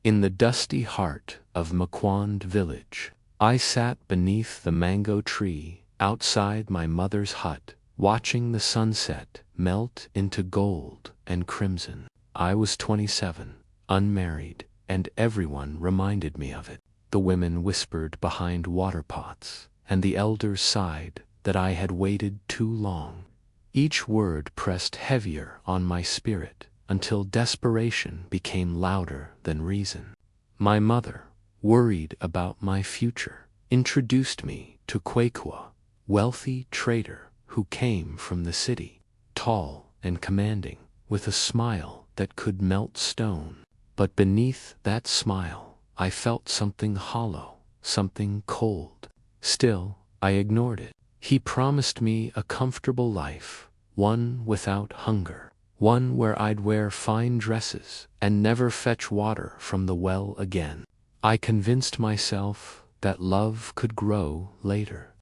In the dusty heart of Mkwand village, I sat beneath the mango tree outside my mother's hut, watching the sunset melt into gold and crimson. I was 27, unmarried, and everyone reminded me of it. The women whispered behind water pots, and the elders sighed that I had waited too long. Each word pressed heavier on my spirit until desperation became louder than reason. My mother, worried about my future, introduced me to Kwekwa, wealthy trader who came from the city, tall and commanding, with a smile that could melt stone. But beneath that smile, I felt something hollow, something cold. Still, I ignored it. He promised me a comfortable life, one without hunger, one where I'd wear fine dresses and never fetch water from the well again. I convinced myself that love could grow later.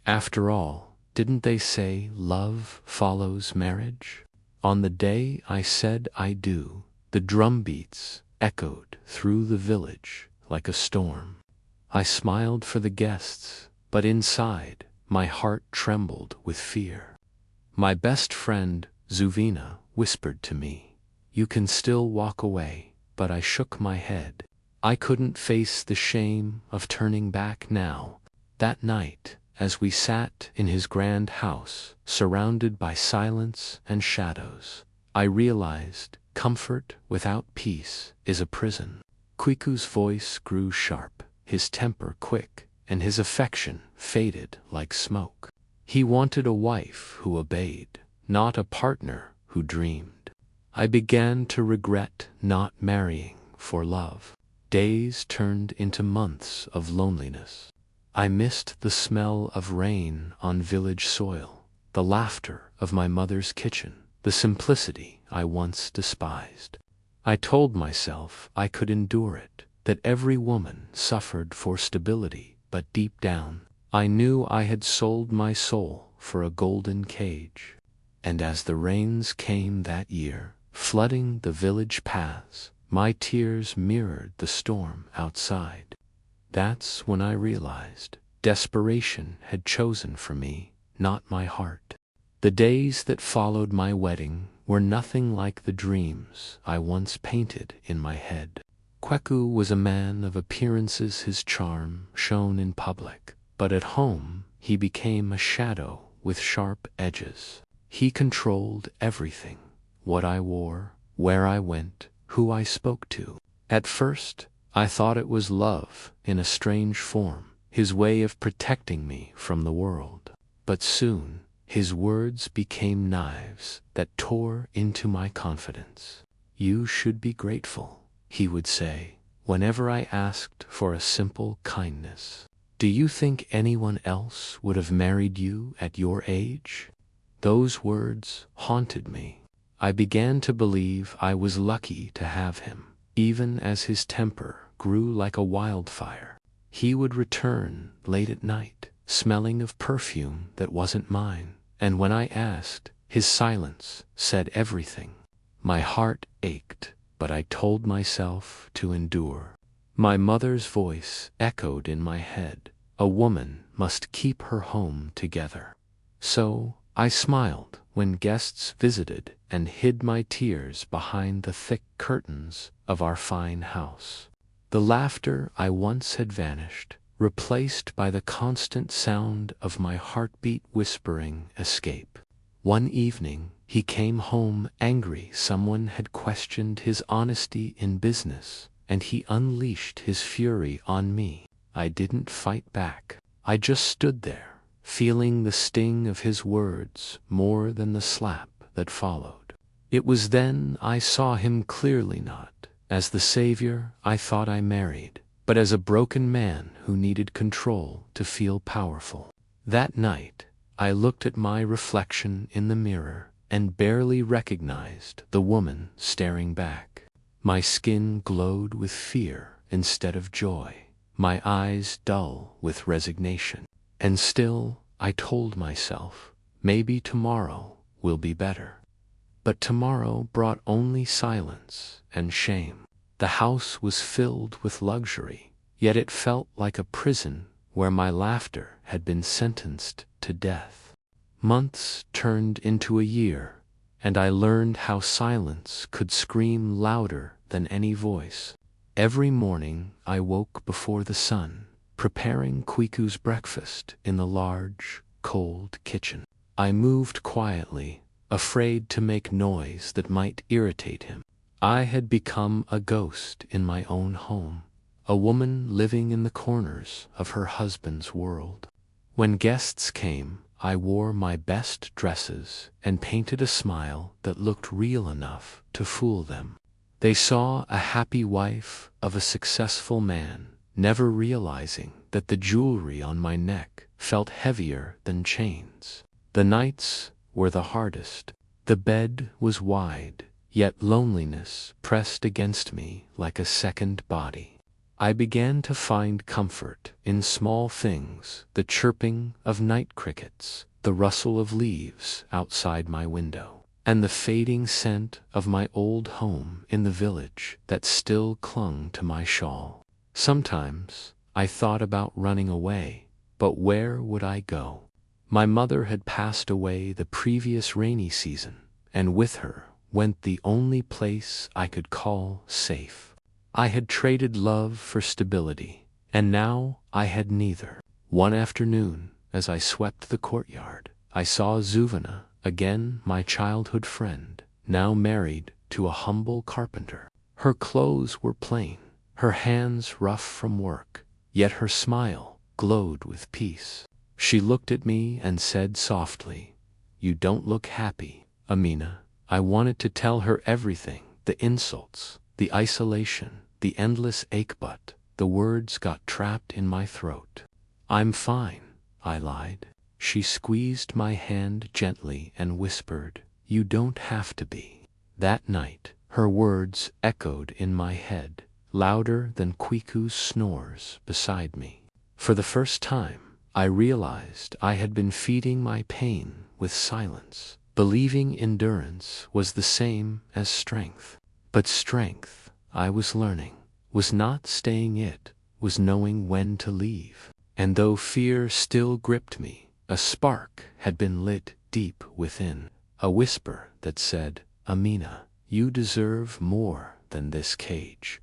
After all, didn't they say love follows marriage? On the day I said I do, the drum beats echoed through the village like a storm. I smiled for the guests, but inside, my heart trembled with fear. My best friend, Zuvina, whispered to me, "You can still walk away," but I shook my head. I couldn't face the shame of turning back now. That night, as we sat in his grand house, surrounded by silence and shadows, I realized comfort without peace is a prison. Kweku's voice grew sharp, his temper quick, and his affection faded like smoke. He wanted a wife who obeyed, not a partner who dreamed. I began to regret not marrying for love. Days turned into months of loneliness. I missed the smell of rain on village soil, the laughter of my mother's kitchen, the simplicity I once despised. I told myself I could endure it, that every woman suffered for stability, but deep down, I knew I had sold my soul for a golden cage. And as the rains came that year, flooding the village paths, my tears mirrored the storm outside. That's when I realized desperation had chosen for me, not my heart. The days that followed my wedding were nothing like the dreams I once painted in my head. Kweku was a man of appearances. His charm shone in public, but at home he became a shadow with sharp edges. He controlled everything, what I wore, where I went, who I spoke to. At first, I thought it was love in a strange form, his way of protecting me from the world. But soon, his words became knives that tore into my confidence. "You should be grateful," he would say, whenever I asked for a simple kindness. "Do you think anyone else would have married you at your age?" Those words haunted me. I began to believe I was lucky to have him, even as his temper grew like a wildfire. He would return late at night, smelling of perfume that wasn't mine, and when I asked, his silence said everything. My heart ached, but I told myself to endure. My mother's voice echoed in my head, "A woman must keep her home together." So I smiled when guests visited and hid my tears behind the thick curtains of our fine house. The laughter I once had vanished, replaced by the constant sound of my heartbeat whispering escape. One evening, he came home angry. Someone had questioned his honesty in business, and he unleashed his fury on me. I didn't fight back. I just stood there, feeling the sting of his words more than the slap that followed. It was then I saw him clearly, not as the savior I thought I married, but as a broken man who needed control to feel powerful. That night, I looked at my reflection in the mirror and barely recognized the woman staring back. My skin glowed with fear instead of joy, my eyes dull with resignation. And still, I told myself, maybe tomorrow will be better. But tomorrow brought only silence and shame. The house was filled with luxury, yet it felt like a prison where my laughter had been sentenced to death. Months turned into a year, and I learned how silence could scream louder than any voice. Every morning I woke before the sun, preparing Kwiku's breakfast in the large, cold kitchen. I moved quietly, afraid to make noise that might irritate him. I had become a ghost in my own home, a woman living in the corners of her husband's world. When guests came, I wore my best dresses and painted a smile that looked real enough to fool them. They saw a happy wife of a successful man, never realizing that the jewelry on my neck felt heavier than chains. The nights were the hardest. The bed was wide, yet loneliness pressed against me like a second body. I began to find comfort in small things, the chirping of night crickets, the rustle of leaves outside my window, and the fading scent of my old home in the village that still clung to my shawl. Sometimes I thought about running away, but where would I go? My mother had passed away the previous rainy season, and with her went the only place I could call safe. I had traded love for stability, and now I had neither. One afternoon, as I swept the courtyard, I saw Zuvana, again my childhood friend, now married to a humble carpenter. Her clothes were plain, her hands rough from work, yet her smile glowed with peace. She looked at me and said softly, "You don't look happy, Amina." I wanted to tell her everything, the insults, the isolation, the endless ache, but the words got trapped in my throat. "I'm fine," I lied. She squeezed my hand gently and whispered, "You don't have to be." That night, her words echoed in my head, louder than Kwiku's snores beside me. For the first time, I realized I had been feeding my pain with silence, believing endurance was the same as strength. But strength, I was learning, was not staying it, was knowing when to leave. And though fear still gripped me, a spark had been lit deep within, a whisper that said, "Amina, you deserve more than this cage."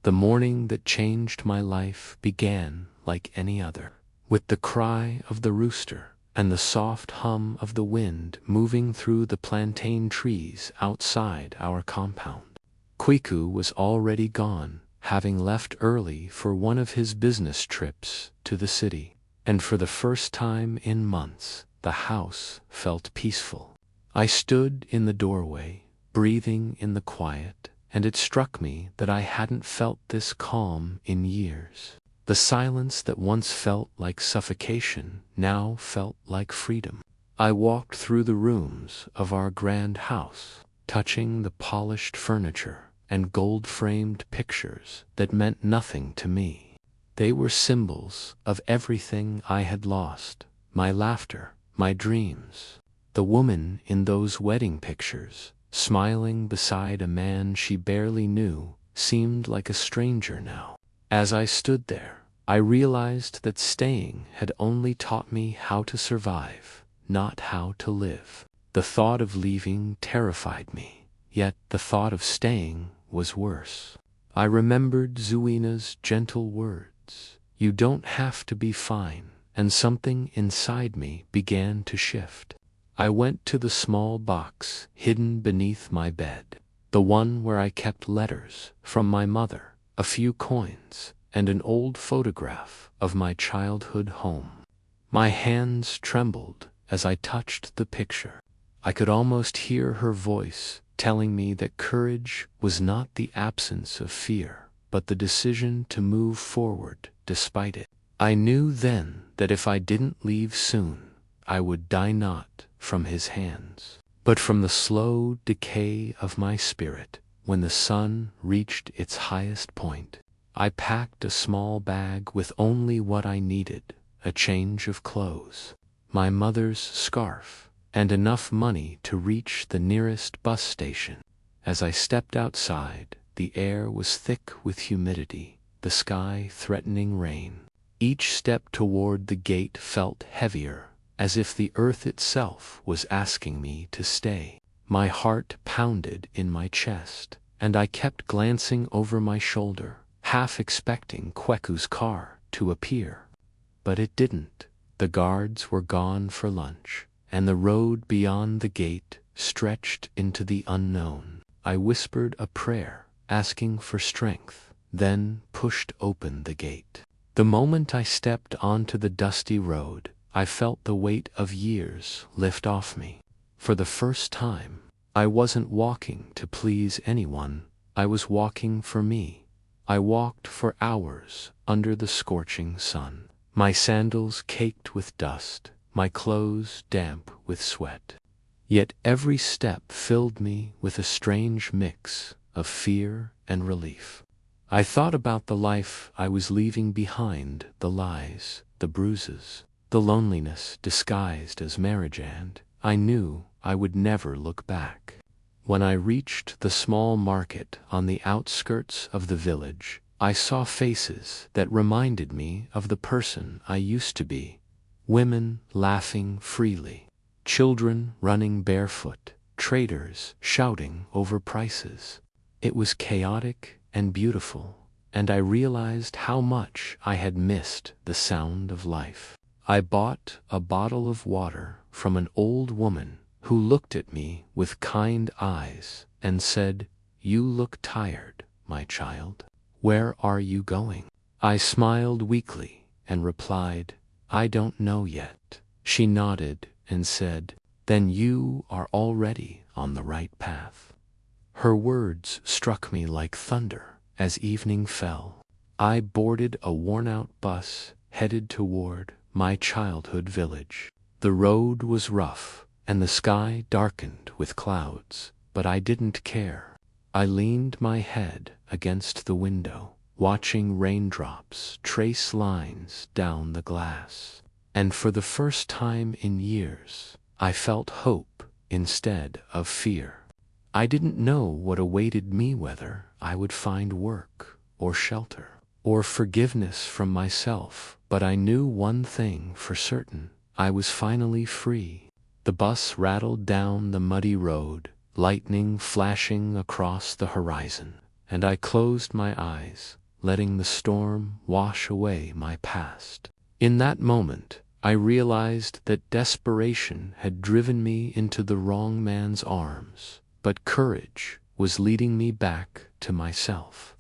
The morning that changed my life began like any other, with the cry of the rooster and the soft hum of the wind moving through the plantain trees outside our compound. Kwiku was already gone, having left early for one of his business trips to the city, and for the first time in months, the house felt peaceful. I stood in the doorway, breathing in the quiet, and it struck me that I hadn't felt this calm in years. The silence that once felt like suffocation now felt like freedom. I walked through the rooms of our grand house, touching the polished furniture and gold-framed pictures that meant nothing to me. They were symbols of everything I had lost, my laughter, my dreams. The woman in those wedding pictures, smiling beside a man she barely knew, seemed like a stranger now. As I stood there, I realized that staying had only taught me how to survive, not how to live. The thought of leaving terrified me, yet the thought of staying was worse. I remembered Zuina's gentle words, "You don't have to be fine," and something inside me began to shift. I went to the small box hidden beneath my bed, the one where I kept letters from my mother, a few coins, and an old photograph of my childhood home. My hands trembled as I touched the picture. I could almost hear her voice telling me that courage was not the absence of fear, but the decision to move forward despite it. I knew then that if I didn't leave soon, I would die not from his hands, but from the slow decay of my spirit. When the sun reached its highest point, I packed a small bag with only what I needed, a change of clothes, my mother's scarf, and enough money to reach the nearest bus station. As I stepped outside, the air was thick with humidity, the sky threatening rain. Each step toward the gate felt heavier, as if the earth itself was asking me to stay. My heart pounded in my chest, and I kept glancing over my shoulder, half expecting Kweku's car to appear. But it didn't. The guards were gone for lunch, and the road beyond the gate stretched into the unknown. I whispered a prayer, asking for strength, then pushed open the gate. The moment I stepped onto the dusty road, I felt the weight of years lift off me. For the first time, I wasn't walking to please anyone, I was walking for me. I walked for hours under the scorching sun, my sandals caked with dust, my clothes damp with sweat. Yet every step filled me with a strange mix of fear and relief. I thought about the life I was leaving behind, the lies, the bruises, the loneliness disguised as marriage, and I knew I would never look back. When I reached the small market on the outskirts of the village, I saw faces that reminded me of the person I used to be. Women laughing freely, children running barefoot, traders shouting over prices. It was chaotic and beautiful, and I realized how much I had missed the sound of life. I bought a bottle of water from an old woman who looked at me with kind eyes and said, "You look tired, my child. Where are you going?" I smiled weakly and replied, "I don't know yet." She nodded and said, "Then you are already on the right path." Her words struck me like thunder as evening fell. I boarded a worn-out bus headed toward my childhood village. The road was rough and the sky darkened with clouds, but I didn't care. I leaned my head against the window, watching raindrops trace lines down the glass. And for the first time in years, I felt hope instead of fear. I didn't know what awaited me, whether I would find work or shelter or forgiveness from myself, but I knew one thing for certain: I was finally free. The bus rattled down the muddy road, lightning flashing across the horizon, and I closed my eyes, letting the storm wash away my past. In that moment, I realized that desperation had driven me into the wrong man's arms, but courage was leading me back to myself.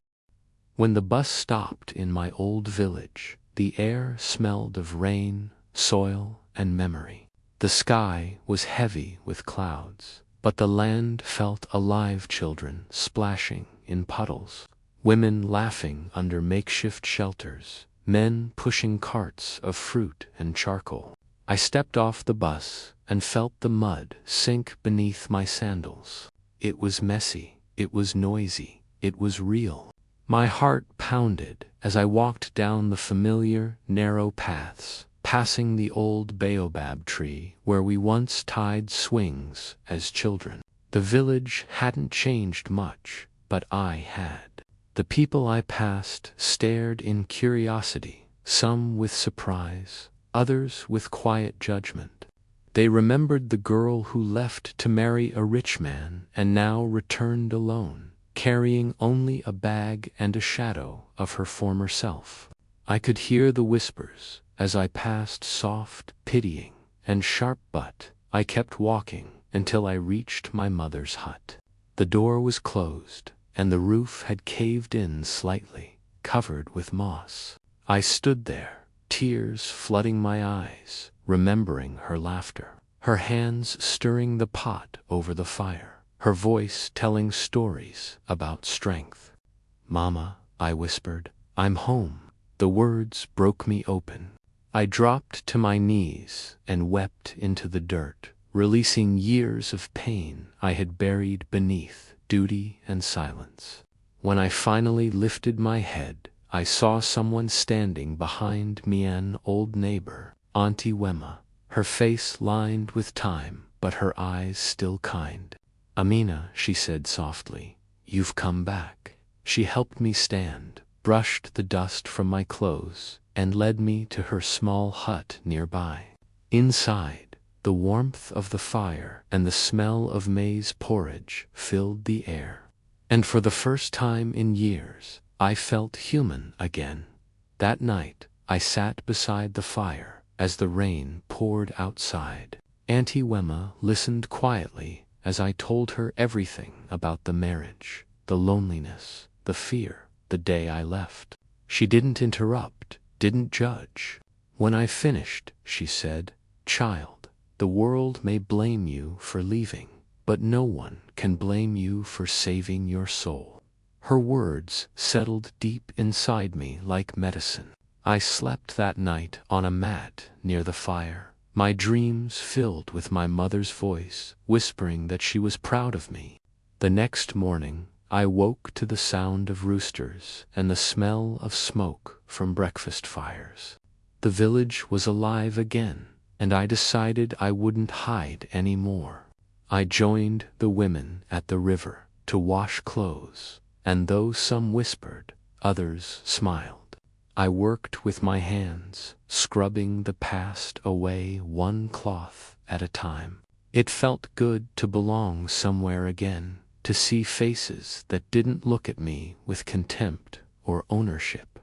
When the bus stopped in my old village, the air smelled of rain, soil, and memory. The sky was heavy with clouds, but the land felt alive. Children splashing in puddles, women laughing under makeshift shelters, men pushing carts of fruit and charcoal. I stepped off the bus and felt the mud sink beneath my sandals. It was messy, it was noisy, it was real. My heart pounded as I walked down the familiar, narrow paths, passing the old baobab tree where we once tied swings as children. The village hadn't changed much, but I had. The people I passed stared in curiosity, some with surprise, others with quiet judgment. They remembered the girl who left to marry a rich man and now returned alone, carrying only a bag and a shadow of her former self. I could hear the whispers as I passed, soft, pitying, and sharp, but I kept walking until I reached my mother's hut. The door was closed, and the roof had caved in slightly, covered with moss. I stood there, tears flooding my eyes, remembering her laughter, her hands stirring the pot over the fire, her voice telling stories about strength. "Mama," I whispered, "I'm home." The words broke me open. I dropped to my knees and wept into the dirt, releasing years of pain I had buried beneath duty and silence. When I finally lifted my head, I saw someone standing behind me, an old neighbor, Auntie Wema, her face lined with time, but her eyes still kind. "Amina," she said softly, "you've come back." She helped me stand, brushed the dust from my clothes, and led me to her small hut nearby. Inside, the warmth of the fire and the smell of maize porridge filled the air. And for the first time in years, I felt human again. That night, I sat beside the fire as the rain poured outside. Auntie Wemma listened quietly as I told her everything about the marriage, the loneliness, the fear, the day I left. She didn't interrupt, didn't judge. When I finished, she said, "Child, the world may blame you for leaving, but no one can blame you for saving your soul." Her words settled deep inside me like medicine. I slept that night on a mat near the fire, my dreams filled with my mother's voice, whispering that she was proud of me. The next morning, I woke to the sound of roosters and the smell of smoke from breakfast fires. The village was alive again, and I decided I wouldn't hide anymore. I joined the women at the river to wash clothes, and though some whispered, others smiled. I worked with my hands, scrubbing the past away one cloth at a time. It felt good to belong somewhere again, to see faces that didn't look at me with contempt or ownership.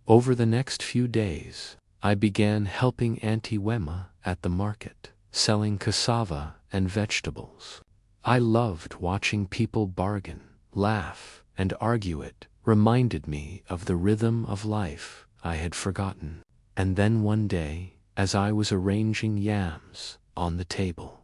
Over the next few days, I began helping Auntie Wemma at the market, selling cassava and vegetables. I loved watching people bargain, laugh, and argue. It reminded me of the rhythm of life I had forgotten. And then one day, as I was arranging yams on the table,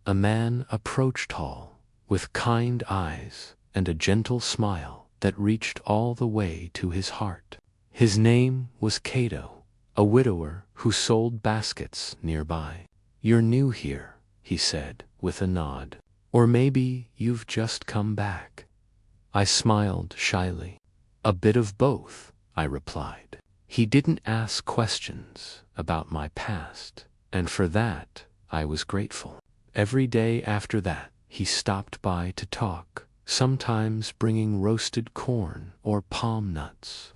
a man approached tall, with kind eyes and a gentle smile that reached all the way to his heart. His name was Cato, a widower who sold baskets nearby. "You're new here," he said with a nod. "Or maybe you've just come back." I smiled shyly. "A bit of both," I replied. He didn't ask questions about my past, and for that I was grateful. Every day after that, he stopped by to talk, sometimes bringing roasted corn or palm nuts.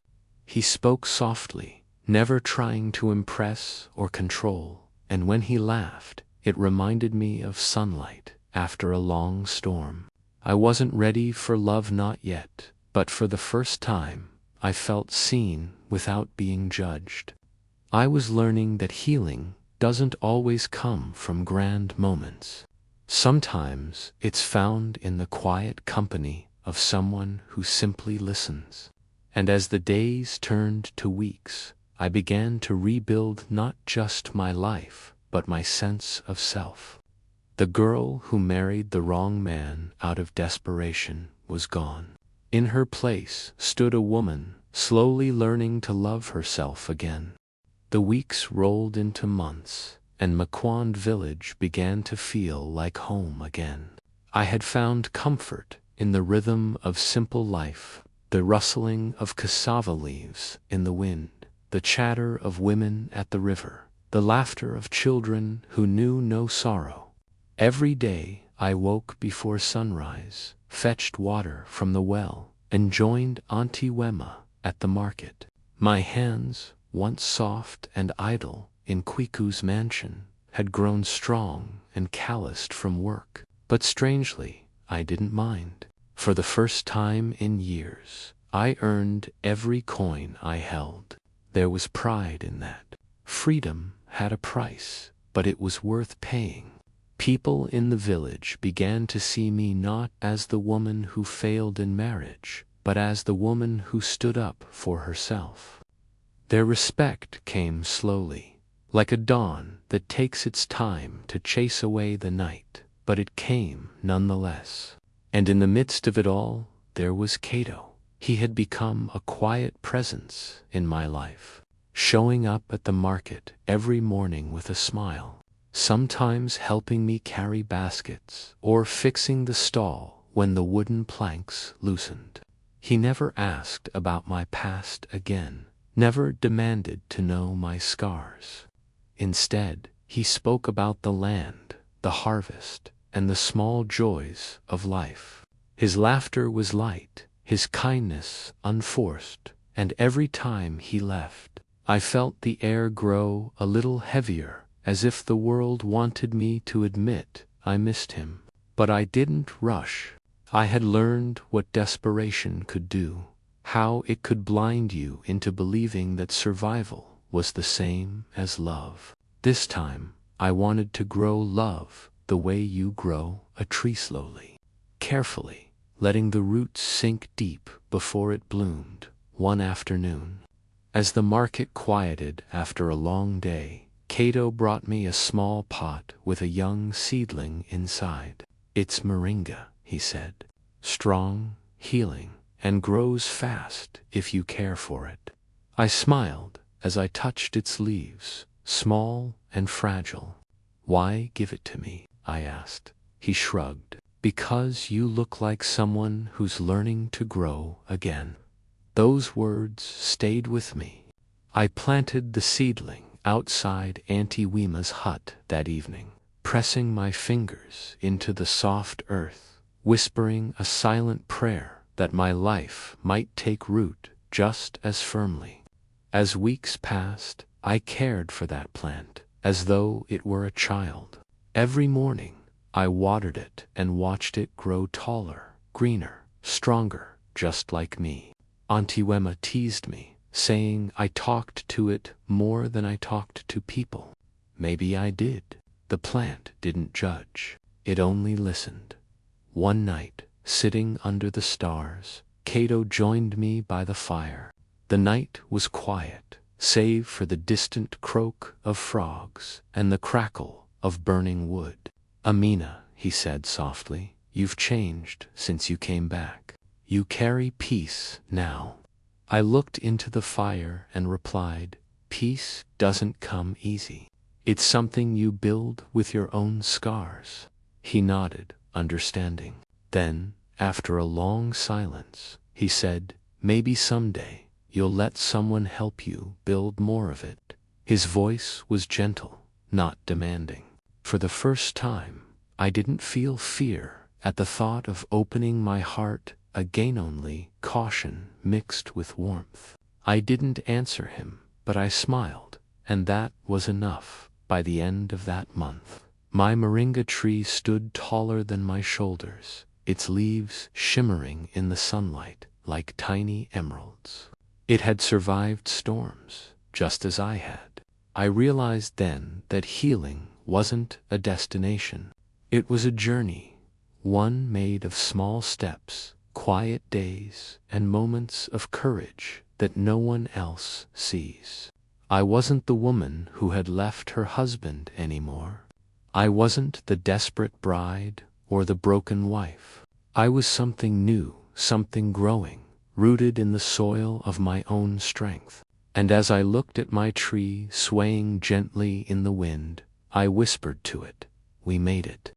He spoke softly, never trying to impress or control, and when he laughed, it reminded me of sunlight after a long storm. I wasn't ready for love, not yet, but for the first time, I felt seen without being judged. I was learning that healing doesn't always come from grand moments. Sometimes it's found in the quiet company of someone who simply listens. And as the days turned to weeks, I began to rebuild not just my life, but my sense of self. The girl who married the wrong man out of desperation was gone. In her place stood a woman, slowly learning to love herself again. The weeks rolled into months, and Mequon village began to feel like home again. I had found comfort in the rhythm of simple life, the rustling of cassava leaves in the wind, the chatter of women at the river, the laughter of children who knew no sorrow. Every day I woke before sunrise, fetched water from the well, and joined Auntie Wemma at the market. My hands, once soft and idle in Kwiku's mansion, had grown strong and calloused from work. But strangely, I didn't mind. For the first time in years, I earned every coin I held. There was pride in that. Freedom had a price, but it was worth paying. People in the village began to see me not as the woman who failed in marriage, but as the woman who stood up for herself. Their respect came slowly, like a dawn that takes its time to chase away the night, but it came nonetheless. And in the midst of it all, there was Cato. He had become a quiet presence in my life, showing up at the market every morning with a smile, sometimes helping me carry baskets or fixing the stall when the wooden planks loosened. He never asked about my past again, never demanded to know my scars. Instead, he spoke about the land, the harvest, and the small joys of life. His laughter was light, his kindness unforced, and every time he left, I felt the air grow a little heavier, as if the world wanted me to admit I missed him. But I didn't rush. I had learned what desperation could do, how it could blind you into believing that survival was the same as love. This time, I wanted to grow love the way you grow a tree, slowly, carefully, letting the roots sink deep before it bloomed. One afternoon, as the market quieted after a long day, Cato brought me a small pot with a young seedling inside. "It's moringa," he said. "Strong, healing, and grows fast if you care for it." I smiled as I touched its leaves, small and fragile. "Why give it to me?" I asked. He shrugged. "Because you look like someone who's learning to grow again." Those words stayed with me. I planted the seedling outside Auntie Wima's hut that evening, pressing my fingers into the soft earth, whispering a silent prayer that my life might take root just as firmly. As weeks passed, I cared for that plant as though it were a child. Every morning, I watered it and watched it grow taller, greener, stronger, just like me. Auntie Wema teased me, saying I talked to it more than I talked to people. Maybe I did. The plant didn't judge. It only listened. One night, sitting under the stars, Cato joined me by the fire. The night was quiet, save for the distant croak of frogs and the crackle of burning wood. "Amina," he said softly, "you've changed since you came back. You carry peace now." I looked into the fire and replied, "Peace doesn't come easy. It's something you build with your own scars." He nodded, understanding. Then, after a long silence, he said, "Maybe someday you'll let someone help you build more of it." His voice was gentle, not demanding. For the first time, I didn't feel fear at the thought of opening my heart again, only caution mixed with warmth. I didn't answer him, but I smiled, and that was enough. By the end of that month, my moringa tree stood taller than my shoulders, its leaves shimmering in the sunlight like tiny emeralds. It had survived storms, just as I had. I realized then that healing wasn't a destination. It was a journey, one made of small steps, quiet days, and moments of courage that no one else sees. I wasn't the woman who had left her husband anymore. I wasn't the desperate bride or the broken wife. I was something new, something growing, rooted in the soil of my own strength. And as I looked at my tree swaying gently in the wind, I whispered to it, "We made it."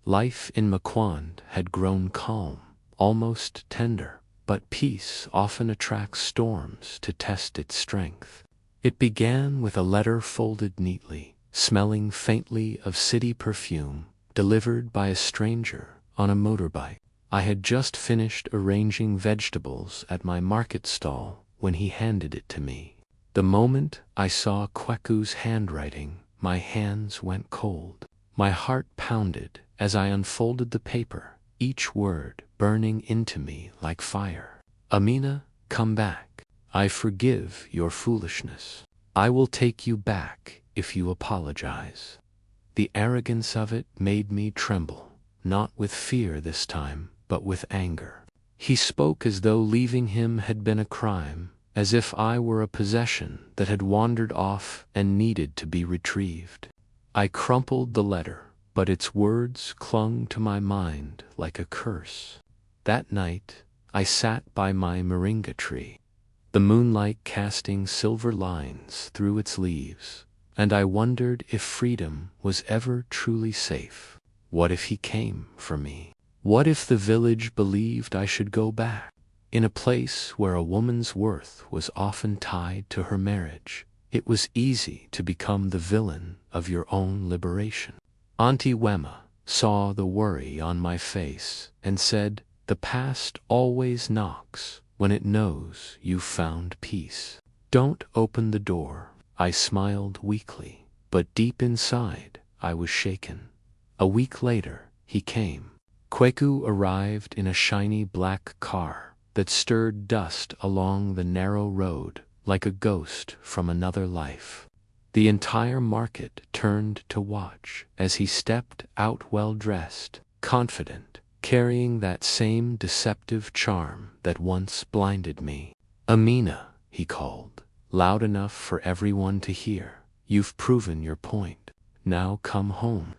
Life in Mukwan had grown calm, almost tender, but peace often attracts storms to test its strength. It began with a letter folded neatly, smelling faintly of city perfume, delivered by a stranger on a motorbike. I had just finished arranging vegetables at my market stall when he handed it to me. The moment I saw Kweku's handwriting, my hands went cold. My heart pounded as I unfolded the paper, each word burning into me like fire. "Amina, come back. I forgive your foolishness. I will take you back if you apologize." The arrogance of it made me tremble, not with fear this time, but with anger. He spoke as though leaving him had been a crime, as if I were a possession that had wandered off and needed to be retrieved. I crumpled the letter, but its words clung to my mind like a curse. That night, I sat by my moringa tree, the moonlight casting silver lines through its leaves, and I wondered if freedom was ever truly safe. What if he came for me? What if the village believed I should go back? In a place where a woman's worth was often tied to her marriage, it was easy to become the villain of your own liberation. Auntie Wema saw the worry on my face and said, The past always knocks when it knows you've found peace. Don't open the door. I smiled weakly, but deep inside I was shaken. A week later, he came. Kweku arrived in a shiny black car that stirred dust along the narrow road like a ghost from another life. The entire market turned to watch as he stepped out well-dressed, confident, carrying that same deceptive charm that once blinded me. "Amina," he called, loud enough for everyone to hear. "You've proven your point. Now come home."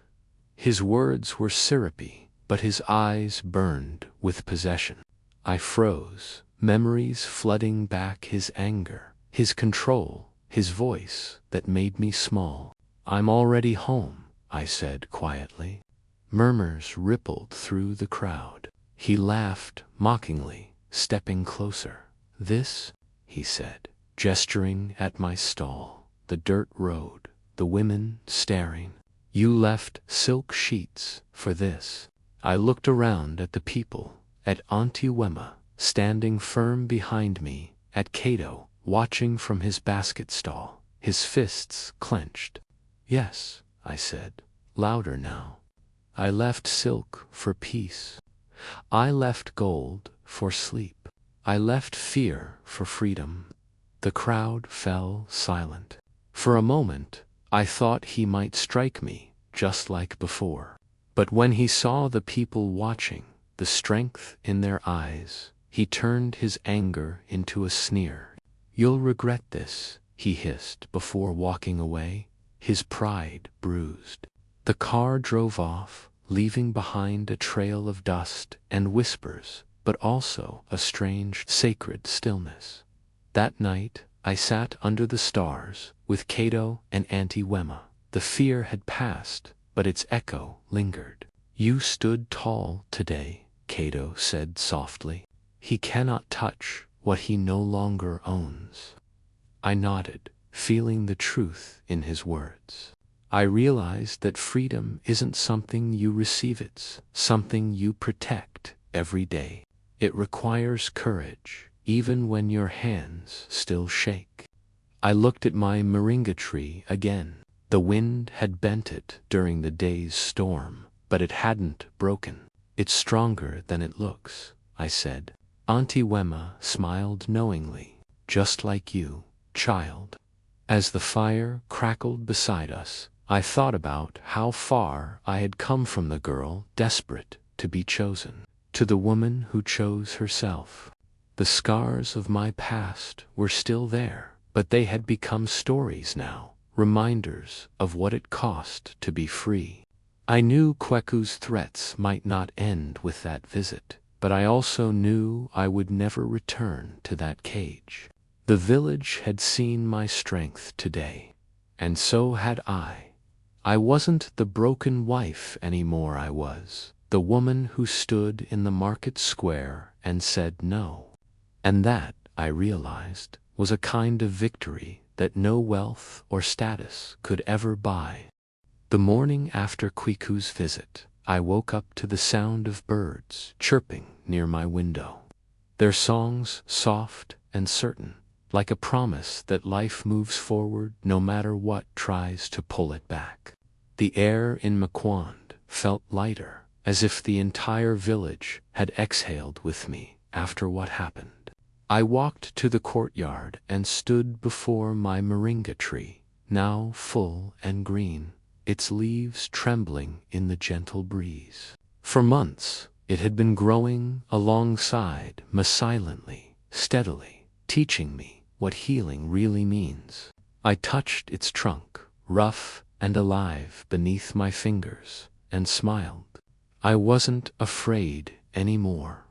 His words were syrupy, but his eyes burned with possession. I froze, memories flooding back: his anger, his control, his voice that made me small. "I'm already home," I said quietly. Murmurs rippled through the crowd. He laughed mockingly, stepping closer. "This," he said, gesturing at my stall, the dirt road, the women staring. "You left silk sheets for this." I looked around at the people, at Auntie Wema, standing firm behind me, at Cato, watching from his basket stall, his fists clenched. "Yes," I said, louder now. "I left silk for peace. I left gold for sleep. I left fear for freedom." The crowd fell silent. For a moment, I thought he might strike me, just like before. But when he saw the people watching, the strength in their eyes, he turned his anger into a sneer. "You'll regret this," he hissed before walking away, his pride bruised. The car drove off, leaving behind a trail of dust and whispers, but also a strange, sacred stillness. That night, I sat under the stars with Cato and Auntie Wema. The fear had passed, but its echo lingered. "You stood tall today," Cato said softly. "He cannot touch what he no longer owns." I nodded, feeling the truth in his words. I realized that freedom isn't something you receive, it's something you protect every day. It requires courage, even when your hands still shake. I looked at my moringa tree again. The wind had bent it during the day's storm, but it hadn't broken. "It's stronger than it looks," I said. Auntie Wema smiled knowingly. "Just like you, child." As the fire crackled beside us, I thought about how far I had come from the girl desperate to be chosen, to the woman who chose herself. The scars of my past were still there, but they had become stories now, reminders of what it cost to be free. I knew Kweku's threats might not end with that visit, but I also knew I would never return to that cage. The village had seen my strength today, and so had I. I wasn't the broken wife anymore. I was the woman who stood in the market square and said no. And that, I realized, was a kind of victory that no wealth or status could ever buy. The morning after Kweku's visit, I woke up to the sound of birds chirping near my window. Their songs soft and certain, like a promise that life moves forward no matter what tries to pull it back. The air in Mkwand felt lighter, as if the entire village had exhaled with me after what happened. I walked to the courtyard and stood before my moringa tree, now full and green, its leaves trembling in the gentle breeze. For months, it had been growing alongside me silently, steadily, teaching me what healing really means. I touched its trunk, rough and alive beneath my fingers, and smiled. I wasn't afraid anymore.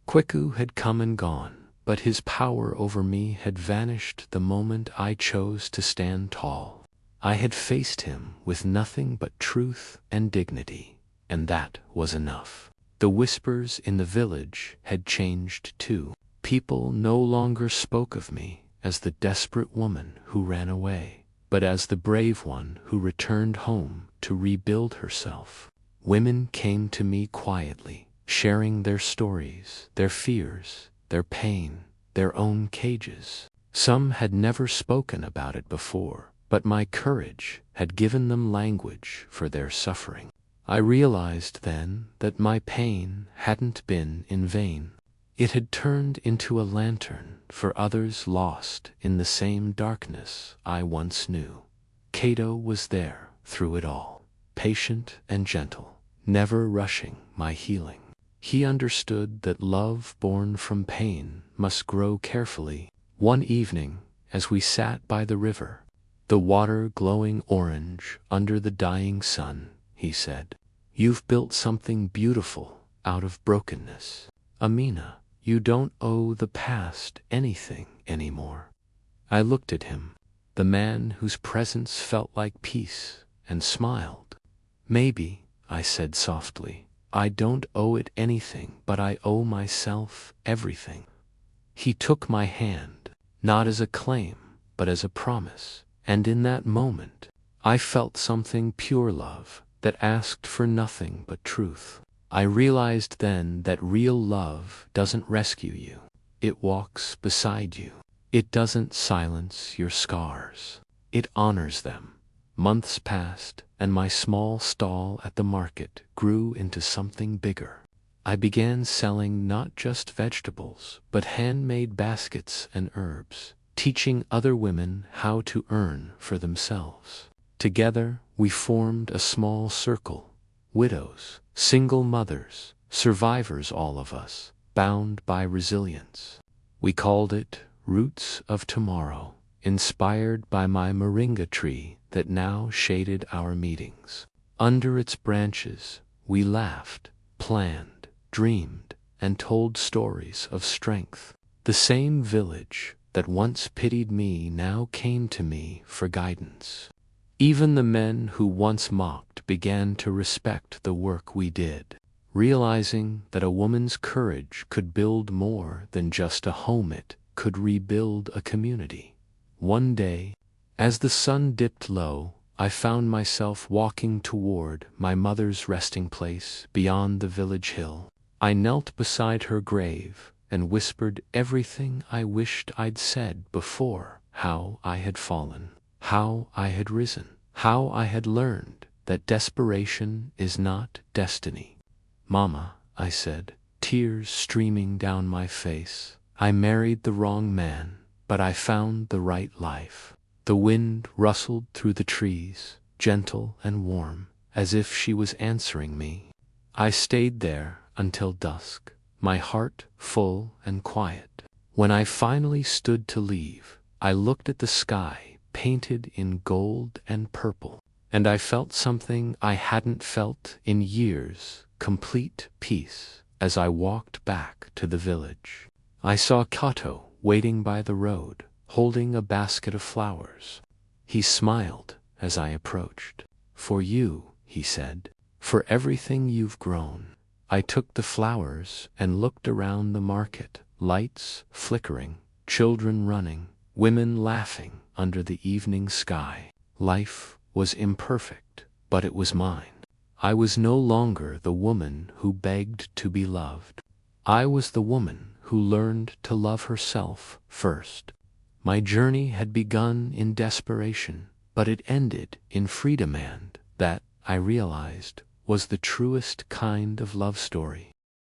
Kweku had come and gone, but his power over me had vanished the moment I chose to stand tall. I had faced him with nothing but truth and dignity, and that was enough. The whispers in the village had changed too. People no longer spoke of me as the desperate woman who ran away, but as the brave one who returned home to rebuild herself. Women came to me quietly, sharing their stories, their fears, their pain, their own cages. Some had never spoken about it before, but my courage had given them language for their suffering. I realized then that my pain hadn't been in vain. It had turned into a lantern for others lost in the same darkness I once knew. Cato was there through it all, patient and gentle, never rushing my healing. He understood that love born from pain must grow carefully. One evening, as we sat by the river, the water glowing orange under the dying sun, he said, "You've built something beautiful out of brokenness. Amina, you don't owe the past anything anymore." I looked at him, the man whose presence felt like peace, and smiled. "Maybe," I said softly, "I don't owe it anything, but I owe myself everything." He took my hand, not as a claim, but as a promise, and in that moment, I felt something pure love that asked for nothing but truth. I realized then that real love doesn't rescue you. It walks beside you. It doesn't silence your scars. It honors them. Months passed, and my small stall at the market grew into something bigger. I began selling not just vegetables, but handmade baskets and herbs, teaching other women how to earn for themselves. Together, we formed a small circle, widows, single mothers, survivors, all of us, bound by resilience. We called it Roots of Tomorrow, inspired by my moringa tree that now shaded our meetings. Under its branches, we laughed, planned, dreamed, and told stories of strength. The same village that once pitied me now came to me for guidance. Even the men who once mocked began to respect the work we did, realizing that a woman's courage could build more than just a home. It could rebuild a community. One day, as the sun dipped low, I found myself walking toward my mother's resting place beyond the village hill. I knelt beside her grave and whispered everything I wished I'd said before: how I had fallen, how I had risen, how I had learned that desperation is not destiny. "Mama," I said, tears streaming down my face, "I married the wrong man, but I found the right life." The wind rustled through the trees, gentle and warm, as if she was answering me. I stayed there until dusk, my heart full and quiet. When I finally stood to leave, I looked at the sky painted in gold and purple, and I felt something I hadn't felt in years: complete peace. As I walked back to the village, I saw Kato waiting by the road, holding a basket of flowers. He smiled as I approached. "For you," he said, "for everything you've grown." I took the flowers and looked around the market, lights flickering, children running, women laughing under the evening sky. Life was imperfect, but it was mine. I was no longer the woman who begged to be loved. I was the woman who learned to love herself first. My journey had begun in desperation, but it ended in freedom, and that, I realized, was the truest kind of love story.